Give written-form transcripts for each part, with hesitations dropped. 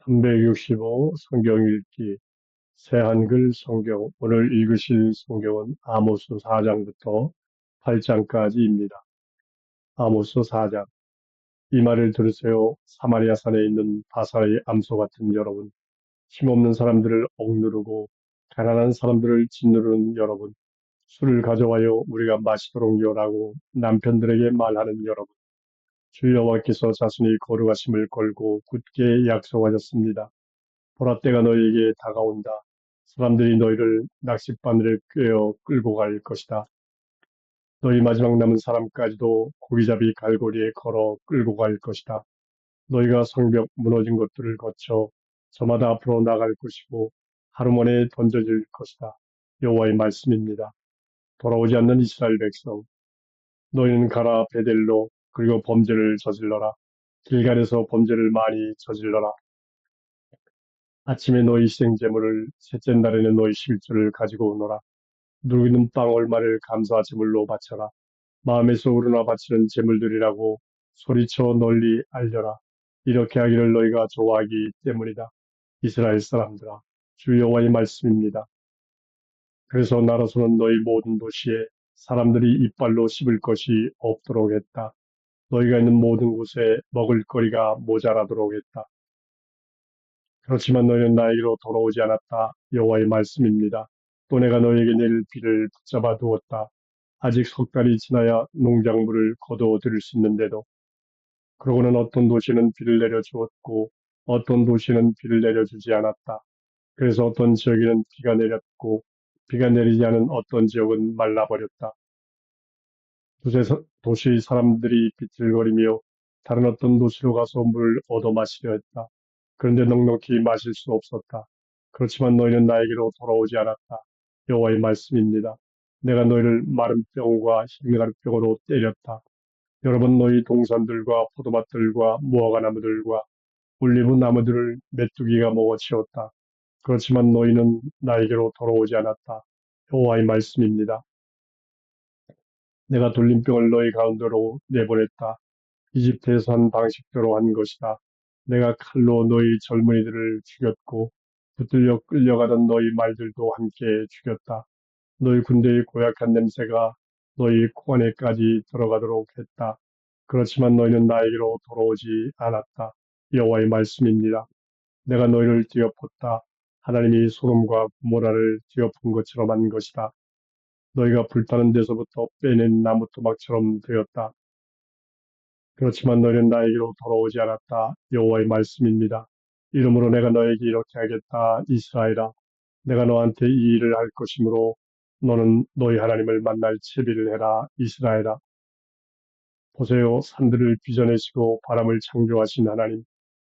365 성경 읽기 새한글 성경 오늘 읽으실 성경은 아모스 4장부터 8장까지입니다. 아모스 4장 이 말을 들으세요. 사마리아 산에 있는 바사의 암소 같은 여러분, 힘없는 사람들을 억누르고 가난한 사람들을 짓누르는 여러분, 술을 가져와요 우리가 마시도록요라고 남편들에게 말하는 여러분, 주 여호와께서 자신이 거룩하심을 걸고 굳게 약속하셨습니다. 보라 때가 너희에게 다가온다. 사람들이 너희를 낚싯바늘에 꿰어 끌고 갈 것이다. 너희 마지막 남은 사람까지도 고기잡이 갈고리에 걸어 끌고 갈 것이다. 너희가 성벽 무너진 것들을 거쳐 저마다 앞으로 나갈 것이고 하루 만에 던져질 것이다. 여호와의 말씀입니다. 돌아오지 않는 이스라엘 백성, 너희는 가라 베델로 그리고 범죄를 저질러라. 길갈에서 범죄를 많이 저질러라. 아침에 너희 희생제물을, 셋째 날에는 너희 실주를 가지고 오너라. 누리는 빵 얼마를 감사 제물로 바쳐라. 마음에서 우러나 바치는 제물들이라고 소리쳐 널리 알려라. 이렇게 하기를 너희가 좋아하기 때문이다. 이스라엘 사람들아, 주 여호와의 말씀입니다. 그래서 나로서는 너희 모든 도시에 사람들이 이빨로 씹을 것이 없도록 했다. 너희가 있는 모든 곳에 먹을 거리가 모자라도록 했다. 그렇지만 너희는 나에게로 돌아오지 않았다. 여호와의 말씀입니다. 또 내가 너희에게 내릴 비를 붙잡아 두었다. 아직 석 달이 지나야 농작물을 거두어 들일 수 있는데도. 그러고는 어떤 도시는 비를 내려주었고 어떤 도시는 비를 내려주지 않았다. 그래서 어떤 지역에는 비가 내렸고 비가 내리지 않은 어떤 지역은 말라버렸다. 도시 사람들이 비틀거리며 다른 어떤 도시로 가서 물을 얻어 마시려 했다. 그런데 넉넉히 마실 수 없었다. 그렇지만 너희는 나에게로 돌아오지 않았다. 여호와의 말씀입니다. 내가 너희를 마른 병과 흰가루 병으로 때렸다. 여러분 너희 동산들과 포도밭들과 무화과 나무들과 올리브 나무들을 메뚜기가 먹어치웠다. 그렇지만 너희는 나에게로 돌아오지 않았다. 여호와의 말씀입니다. 내가 돌림병을 너희 가운데로 내보냈다. 이집트에서 한 방식대로 한 것이다. 내가 칼로 너희 젊은이들을 죽였고 붙들려 끌려가던 너희 말들도 함께 죽였다. 너희 군대의 고약한 냄새가 너희 코안에까지 들어가도록 했다. 그렇지만 너희는 나에게로 돌아오지 않았다. 여호와의 말씀입니다. 내가 너희를 뒤엎었다. 하나님이 소돔과 고모라를 뒤엎은 것처럼 한 것이다. 너희가 불타는 데서부터 빼낸 나무 토막처럼 되었다. 그렇지만 너희는 나에게로 돌아오지 않았다. 여호와의 말씀입니다. 이러므로 내가 너에게 이렇게 하겠다. 이스라엘아, 내가 너한테 이 일을 할 것이므로 너는 너희 하나님을 만날 채비를 해라. 이스라엘아, 보세요. 산들을 빚어내시고 바람을 창조하신 하나님,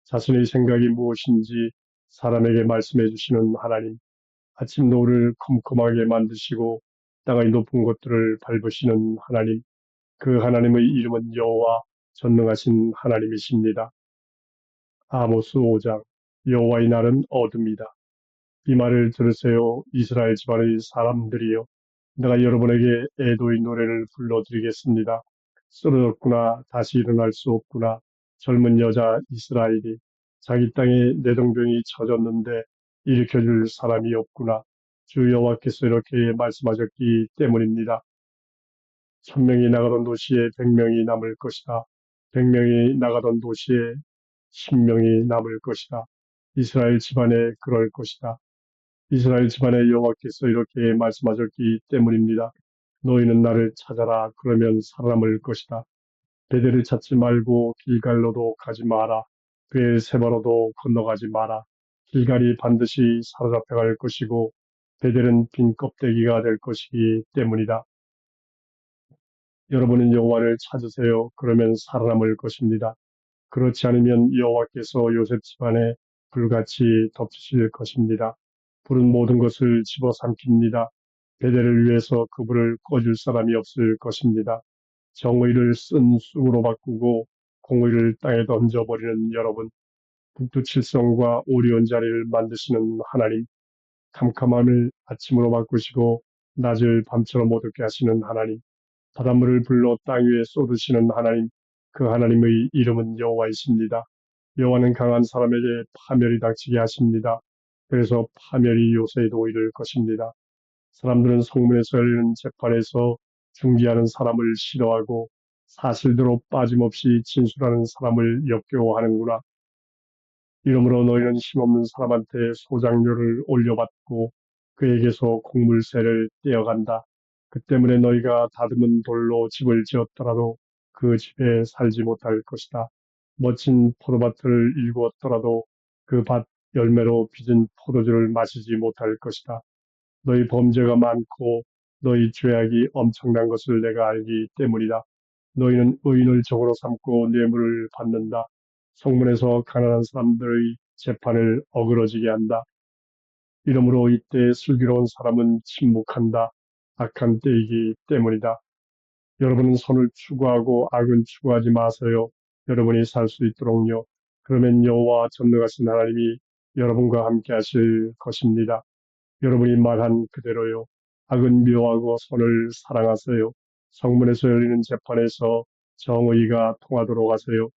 자신의 생각이 무엇인지 사람에게 말씀해 주시는 하나님, 아침 노을을 컴컴하게 만드시고 땅의 높은 곳들을 밟으시는 하나님, 그 하나님의 이름은 여호와 전능하신 하나님이십니다. 아모스 5장 여호와의 날은 어둠이다. 이 말을 들으세요. 이스라엘 집안의 사람들이여. 내가 여러분에게 애도의 노래를 불러드리겠습니다. 쓰러졌구나. 다시 일어날 수 없구나. 젊은 여자 이스라엘이 자기 땅에 내동병이 쳐졌는데 일으켜줄 사람이 없구나. 주 여호와께서 이렇게 말씀하셨기 때문입니다. 1000명이 나가던 도시에 100명이 남을 것이다. 100명이 나가던 도시에 10명이 남을 것이다. 이스라엘 집안에 그럴 것이다. 이스라엘 집안의 여호와께서 이렇게 말씀하셨기 때문입니다. 너희는 나를 찾아라. 그러면 살아남을 것이다. 베델을 찾지 말고 길갈로도 가지 마라. 베엘세바로도 건너가지 마라. 길갈이 반드시 사로잡혀갈 것이고 베델은 빈 껍데기가 될 것이기 때문이다. 여러분은 여호와를 찾으세요. 그러면 살아남을 것입니다. 그렇지 않으면 여호와께서 요셉 집안에 불같이 덮치실 것입니다. 불은 모든 것을 집어삼킵니다. 베델을 위해서 그 불을 꺼줄 사람이 없을 것입니다. 정의를 쓴 쑥으로 바꾸고 공의를 땅에 던져버리는 여러분, 북두칠성과 오리온 자리를 만드시는 하나님, 캄캄함을 아침으로 바꾸시고 낮을 밤처럼 어둡게 하시는 하나님, 바닷물을 불러 땅 위에 쏟으시는 하나님, 그 하나님의 이름은 여호와이십니다. 여호와는 강한 사람에게 파멸이 닥치게 하십니다. 그래서 파멸이 요새에도 이를 것입니다. 사람들은 성문에서 열리는 재판에서 중지하는 사람을 싫어하고 사실대로 빠짐없이 진술하는 사람을 역겨워하는구나. 이러므로 너희는 힘없는 사람한테 소장료를 올려받고 그에게서 곡물세를 떼어간다. 그 때문에 너희가 다듬은 돌로 집을 지었더라도 그 집에 살지 못할 것이다. 멋진 포도밭을 일구었더라도 그 밭 열매로 빚은 포도주를 마시지 못할 것이다. 너희 범죄가 많고 너희 죄악이 엄청난 것을 내가 알기 때문이다. 너희는 의인을 적으로 삼고 뇌물을 받는다. 성문에서 가난한 사람들의 재판을 어그러지게 한다. 이러므로 이때 슬기로운 사람은 침묵한다. 악한 때이기 때문이다. 여러분은 선을 추구하고 악은 추구하지 마세요. 여러분이 살 수 있도록요. 그러면 여호와 전능하신 하나님이 여러분과 함께 하실 것입니다. 여러분이 말한 그대로요. 악은 묘하고 선을 사랑하세요. 성문에서 열리는 재판에서 정의가 통하도록 하세요.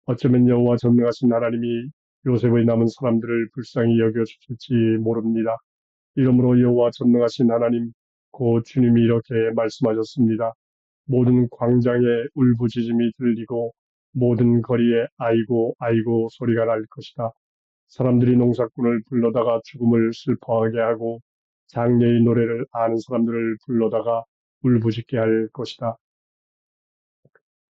어쩌면 여호와 전능하신 하나님이 요셉의 남은 사람들을 불쌍히 여겨주실지 모릅니다. 이러므로 여호와 전능하신 하나님 곧 주님이 이렇게 말씀하셨습니다. 모든 광장에 울부짖음이 들리고 모든 거리에 아이고 아이고 소리가 날 것이다. 사람들이 농사꾼을 불러다가 죽음을 슬퍼하게 하고 장래의 노래를 아는 사람들을 불러다가 울부짖게 할 것이다.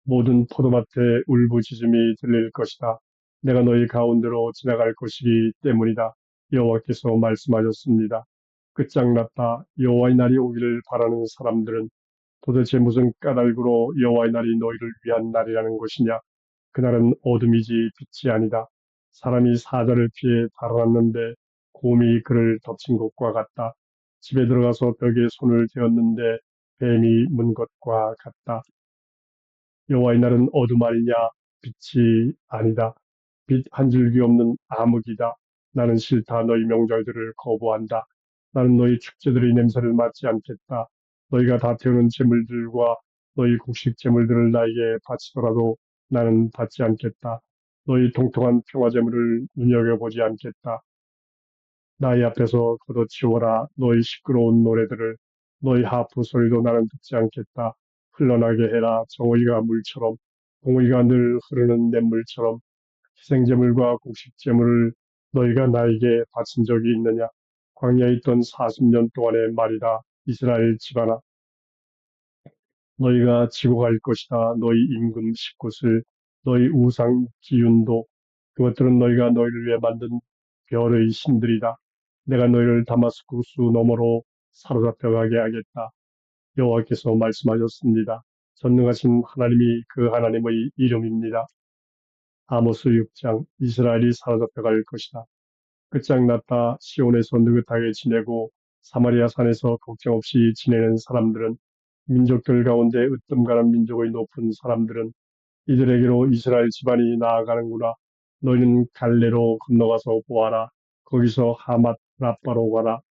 모든 포도밭에 울부짖음이 들릴 것이다. 내가 너희 가운데로 지나갈 것이기 때문이다. 여호와께서 말씀하셨습니다. 끝장났다. 여호와의 날이 오기를 바라는 사람들은 도대체 무슨 까닭으로 여호와의 날이 너희를 위한 날이라는 것이냐? 그날은 어둠이지 빛이 아니다. 사람이 사자를 피해 달아났는데 곰이 그를 덮친 것과 같다. 집에 들어가서 벽에 손을 대었는데 뱀이 문 것과 같다. 여호와의 날은 어둠 아니냐? 빛이 아니다. 빛 한 줄기 없는 암흑이다. 나는 싫다. 너희 명절들을 거부한다. 나는 너희 축제들의 냄새를 맡지 않겠다. 너희가 다 태우는 제물들과 너희 곡식 제물들을 나에게 바치더라도 나는 받지 않겠다. 너희 통통한 평화 제물을 눈여겨보지 않겠다. 나의 앞에서 걷어치워라. 너희 시끄러운 노래들을 너희 하프 소리도 나는 듣지 않겠다. 흘러나게 해라. 정의가 물처럼 공의가 늘 흐르는 냇물처럼 희생제물과 곡식제물을 너희가 나에게 바친 적이 있느냐? 광야에 있던 40년 동안의 말이다. 이스라엘 집안아, 너희가 지고 갈 것이다. 너희 임금 십곳을 너희 우상 기운도 그것들은 너희가 너희를 위해 만든 별의 신들이다. 내가 너희를 다마스쿠스 너머로 사로잡혀 가게 하겠다. 여호와께서 말씀하셨습니다. 전능하신 하나님이 그 하나님의 이름입니다. 아모스 6장 이스라엘이 사로잡혀 갈 것이다. 끝장났다. 시온에서 느긋하게 지내고 사마리아 산에서 걱정 없이 지내는 사람들은 민족들 가운데 으뜸가는 민족의 높은 사람들은 이들에게로 이스라엘 집안이 나아가는구나. 너희는 갈레로 건너가서 보아라. 거기서 하맛 라빠로 가라.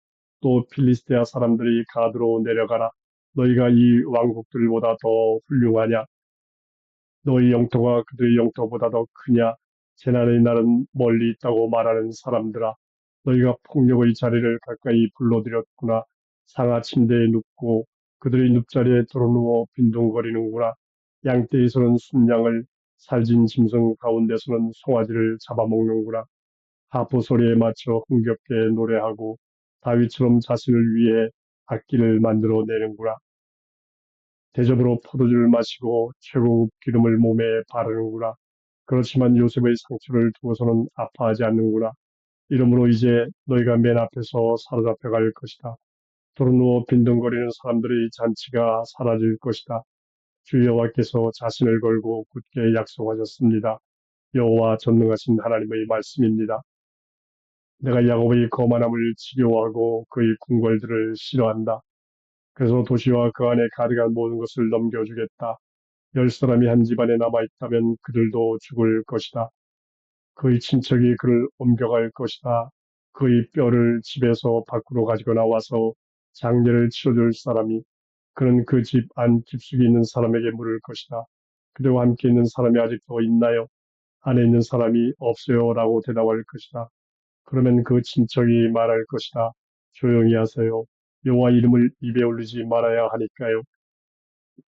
또 필리스테아 사람들이 가드로 내려가라. 너희가 이 왕국들보다 더 훌륭하냐? 너희 영토가 그들의 영토보다 더 크냐? 재난의 날은 멀리 있다고 말하는 사람들아. 너희가 폭력의 자리를 가까이 불러들였구나. 상하 침대에 눕고 그들의 눕자리에 드러누워 빈둥거리는구나. 양떼에서는 순양을 살진 짐승 가운데서는 송아지를 잡아먹는구나. 하프 소리에 맞춰 흥겹게 노래하고 다윗처럼 자신을 위해 악기를 만들어 내는구나. 대접으로 포도주를 마시고 최고급 기름을 몸에 바르는구나. 그렇지만 요셉의 상처를 두고서는 아파하지 않는구나. 이러므로 이제 너희가 맨 앞에서 사로잡혀 갈 것이다. 도로 누워 빈둥거리는 사람들의 잔치가 사라질 것이다. 주 여호와께서 자신을 걸고 굳게 약속하셨습니다. 여호와 전능하신 하나님의 말씀입니다. 내가 야곱의 거만함을 지겨워하고 그의 궁궐들을 싫어한다. 그래서 도시와 그 안에 가득한 모든 것을 넘겨주겠다. 10사람이 한 집안에 남아있다면 그들도 죽을 것이다. 그의 친척이 그를 옮겨갈 것이다. 그의 뼈를 집에서 밖으로 가지고 나와서 장례를 치러줄 사람이 그는 그 집 안 깊숙이 있는 사람에게 물을 것이다. 그대와 함께 있는 사람이 아직도 있나요? 안에 있는 사람이 없어요 라고 대답할 것이다. 그러면 그 친척이 말할 것이다. 조용히 하세요. 여호와 이름을 입에 올리지 말아야 하니까요.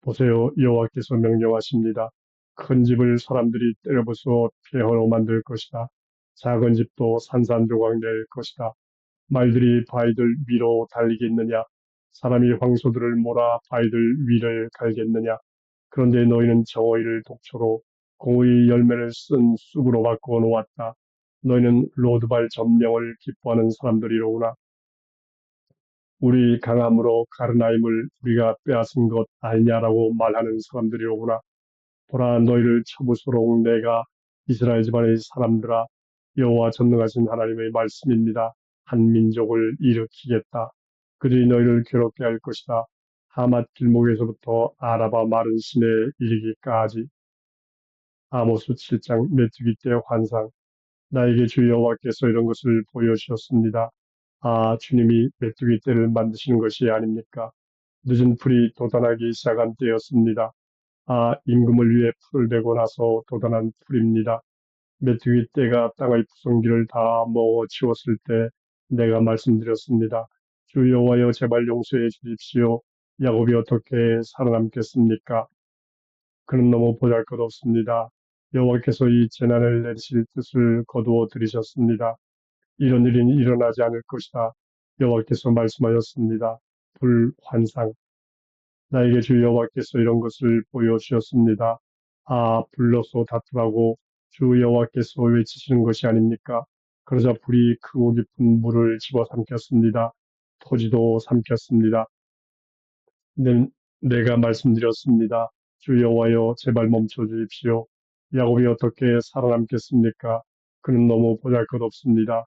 보세요. 여호와께서 명령하십니다. 큰 집을 사람들이 때려부숴 폐허로 만들 것이다. 작은 집도 산산조각 낼 것이다. 말들이 바위들 위로 달리겠느냐? 사람이 황소들을 몰아 바위들 위를 갈겠느냐? 그런데 너희는 정오이를 독초로 공의 열매를 쓴 쑥으로 바꾸어 놓았다. 너희는 로드발 점령을 기뻐하는 사람들이로구나. 우리 강함으로 가르나임을 우리가 빼앗은 것 아니냐라고 말하는 사람들이로구나. 보라 너희를 쳐부수러 내가 이스라엘 집안의 사람들아 여호와 전능하신 하나님의 말씀입니다. 한 민족을 일으키겠다. 그들이 너희를 괴롭게 할 것이다. 하맛 길목에서부터 아라바 마른 시내에 이르기까지. 아모스 7장 메뚜기 때 환상. 나에게 주 여호와께서 이런 것을 보여주셨습니다. 아, 주님이 메뚜기 떼를 만드시는 것이 아닙니까? 늦은 풀이 돋아나기 시작한 때였습니다. 아, 임금을 위해 풀을 베고 나서 돋아난 풀입니다. 메뚜기 떼가 땅의 부성기를 다 먹어 치웠을 때 내가 말씀드렸습니다. 주 여호와여 제발 용서해 주십시오. 야곱이 어떻게 살아남겠습니까? 그는 너무 보잘것없습니다. 여호와께서 이 재난을 내리실 뜻을 거두어 들이셨습니다. 이런 일은 일어나지 않을 것이다. 여호와께서 말씀하셨습니다. 불환상. 나에게 주 여호와께서 이런 것을 보여주셨습니다. 아, 불러서 다투라고 주 여호와께서 외치시는 것이 아닙니까? 그러자 불이 크고 깊은 물을 집어삼켰습니다. 토지도 삼켰습니다. 내가 말씀드렸습니다. 주 여호와여 제발 멈춰 주십시오. 야곱이 어떻게 살아남겠습니까? 그는 너무 보잘것없습니다.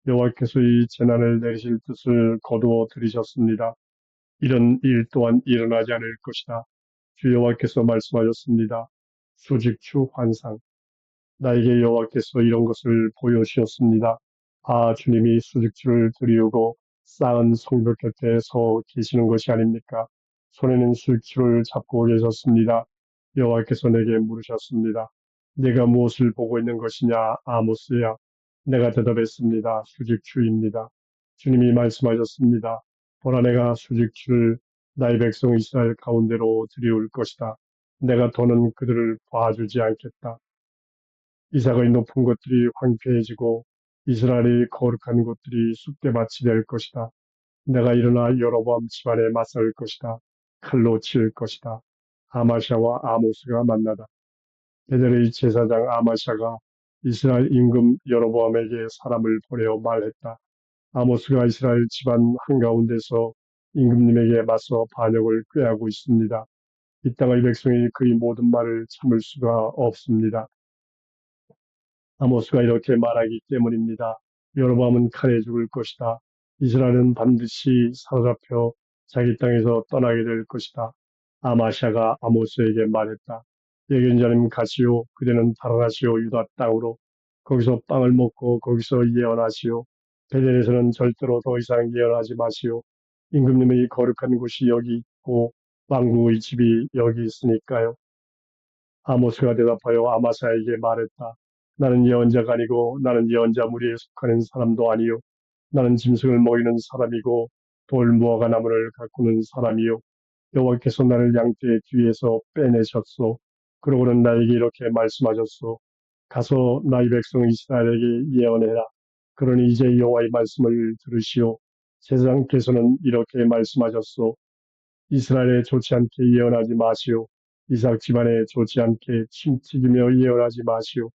여호와께서 이 재난을 내리실 뜻을 거두어 들이셨습니다. 이런 일 또한 일어나지 않을 것이다. 주 여호와께서 말씀하셨습니다. 수직추 환상. 나에게 여호와께서 이런 것을 보여주셨습니다. 아, 주님이 수직주를 들이우고 쌓은 성벽 곁에 서 계시는 것이 아닙니까? 손에는 수직주를 잡고 계셨습니다. 여호와께서 내게 물으셨습니다. 내가 무엇을 보고 있는 것이냐, 아모스야? 내가 대답했습니다. 수직주입니다. 주님이 말씀하셨습니다. 보라 내가 수직주를 나의 백성 이스라엘 가운데로 들이울 것이다. 내가 더는 그들을 봐주지 않겠다. 이삭의 높은 곳들이 황폐해지고 이스라엘의 거룩한 곳들이 쑥대밭이 될 것이다. 내가 일어나 여로보암 집안에 맞설 것이다. 칼로 칠 것이다. 아마샤와 아모스가 만나다. 베델의 제사장 아마샤가 이스라엘 임금 여로보암에게 사람을 보내어 말했다. 아모스가 이스라엘 집안 한가운데서 임금님에게 맞서 반역을 꾀하고 있습니다. 이 땅의 백성이 그의 모든 말을 참을 수가 없습니다. 아모스가 이렇게 말하기 때문입니다. 여로보암은 칼에 죽을 것이다. 이스라엘은 반드시 사로잡혀 자기 땅에서 떠나게 될 것이다. 아마샤가 아모스에게 말했다. 예견자님 가시오. 그대는 달아나시오. 유다 땅으로. 거기서 빵을 먹고 거기서 예언하시오. 베델에서는 절대로 더 이상 예언하지 마시오. 임금님의 거룩한 곳이 여기 있고 왕궁의 집이 여기 있으니까요. 아모스가 대답하여 아마사에게 말했다. 나는 예언자가 아니고 나는 예언자 무리에 속하는 사람도 아니요. 나는 짐승을 먹이는 사람이고 돌 무화과 나무를 가꾸는 사람이요. 여호와께서 나를 양떼의 뒤에서 빼내셨소. 그러고는 나에게 이렇게 말씀하셨소. 가서 나의 백성 이스라엘에게 예언해라. 그러니 이제 여호와의 말씀을 들으시오. 제사장께서는 이렇게 말씀하셨소. 이스라엘에 좋지 않게 예언하지 마시오. 이삭 집안에 좋지 않게 침튀기며 예언하지 마시오.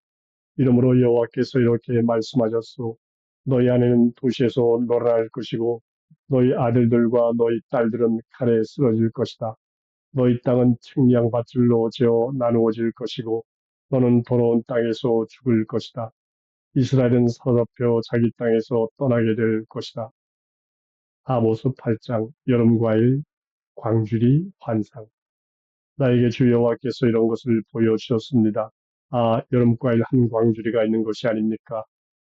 이러므로 여호와께서 이렇게 말씀하셨소. 너희 아내는 도시에서 놀아날 것이고 너희 아들들과 너희 딸들은 칼에 쓰러질 것이다. 너희 땅은 측량 밧줄로 재어 나누어질 것이고 너는 더러운 땅에서 죽을 것이다. 이스라엘은 사로잡혀 자기 땅에서 떠나게 될 것이다. 아모스 8장 여름과일 광주리 환상. 나에게 주 여호와께서 이런 것을 보여주셨습니다. 아, 여름과일 한 광주리가 있는 것이 아닙니까?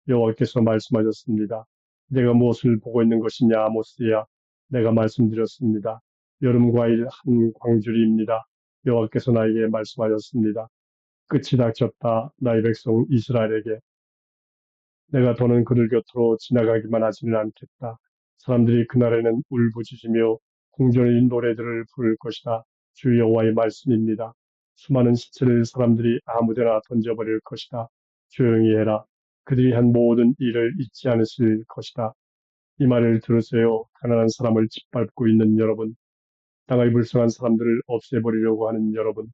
여호와께서 말씀하셨습니다. 내가 무엇을 보고 있는 것이냐, 아모스야? 내가 말씀드렸습니다. 여름과일 한 광주리입니다. 여호와께서 나에게 말씀하셨습니다. 끝이 닥쳤다. 나의 백성 이스라엘에게. 내가 더는 그들 곁으로 지나가기만 하지는 않겠다. 사람들이 그날에는 울부짖으며 공존의 노래들을 부를 것이다. 주 여호와의 말씀입니다. 수많은 시체를 사람들이 아무데나 던져버릴 것이다. 조용히 해라. 그들이 한 모든 일을 잊지 않으실 것이다. 이 말을 들으세요. 가난한 사람을 짓밟고 있는 여러분, 땅의 불쌍한 사람들을 없애버리려고 하는 여러분.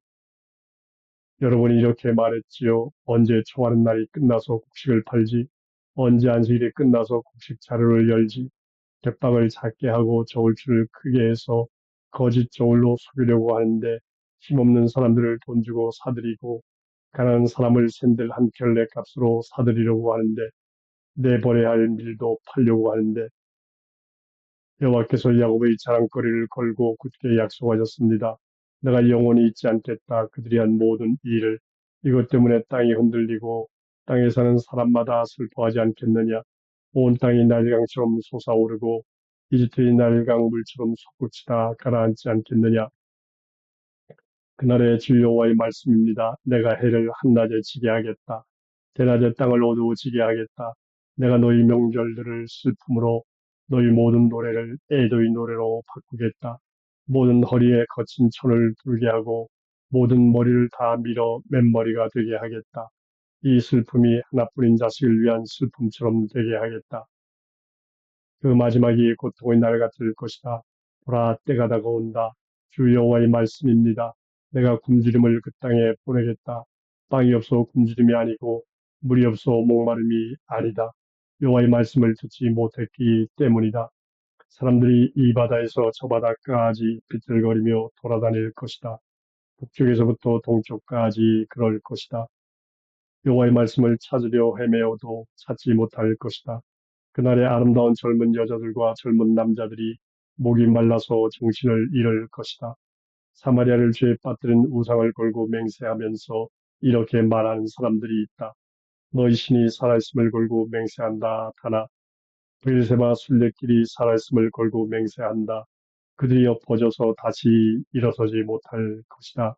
여러분이 이렇게 말했지요. 언제 초하는 날이 끝나서 곡식을 팔지? 언제 안식일이 끝나서 곡식 자루를 열지? 갯방을 작게 하고 저울추를 크게 해서 거짓 저울로 속이려고 하는데 힘없는 사람들을 돈 주고 사들이고 가난한 사람을 샌들 한 켤레 값으로 사들이려고 하는데 내버려야 할 밀도 팔려고 하는데 여호와께서 야곱의 자랑거리를 걸고 굳게 약속하셨습니다. 내가 영원히 잊지 않겠다. 그들이 한 모든 일을 이것 때문에 땅이 흔들리고 땅에 사는 사람마다 슬퍼하지 않겠느냐. 온 땅이 나일강처럼 솟아오르고 이집트의 나일강 물처럼 솟구치다 가라앉지 않겠느냐. 그날의 주 여호와의 말씀입니다. 내가 해를 한낮에 지게 하겠다. 대낮에 땅을 어두워지게 하겠다. 내가 너희 명절들을 슬픔으로 너희 모든 노래를 애도의 노래로 바꾸겠다. 모든 허리에 거친 천을 들게 하고 모든 머리를 다 밀어 맨머리가 되게 하겠다. 이 슬픔이 하나뿐인 자식을 위한 슬픔처럼 되게 하겠다. 그 마지막이 고통의 날 같을 것이다. 보라, 때가 다가온다. 주 여호와의 말씀입니다. 내가 굶주림을 그 땅에 보내겠다. 빵이 없어 굶주림이 아니고 물이 없어 목마름이 아니다. 여호와의 말씀을 듣지 못했기 때문이다. 사람들이 이 바다에서 저 바다까지 비틀거리며 돌아다닐 것이다. 북쪽에서부터 동쪽까지 그럴 것이다. 여호와의 말씀을 찾으려 헤매어도 찾지 못할 것이다. 그날의 아름다운 젊은 여자들과 젊은 남자들이 목이 말라서 정신을 잃을 것이다. 사마리아를 죄에 빠뜨린 우상을 걸고 맹세하면서 이렇게 말하는 사람들이 있다. 너희 신이 살아있음을 걸고 맹세한다. 다나 브엘세바 순례길이 살아있음을 걸고 맹세한다. 그들이 엎어져서 다시 일어서지 못할 것이다.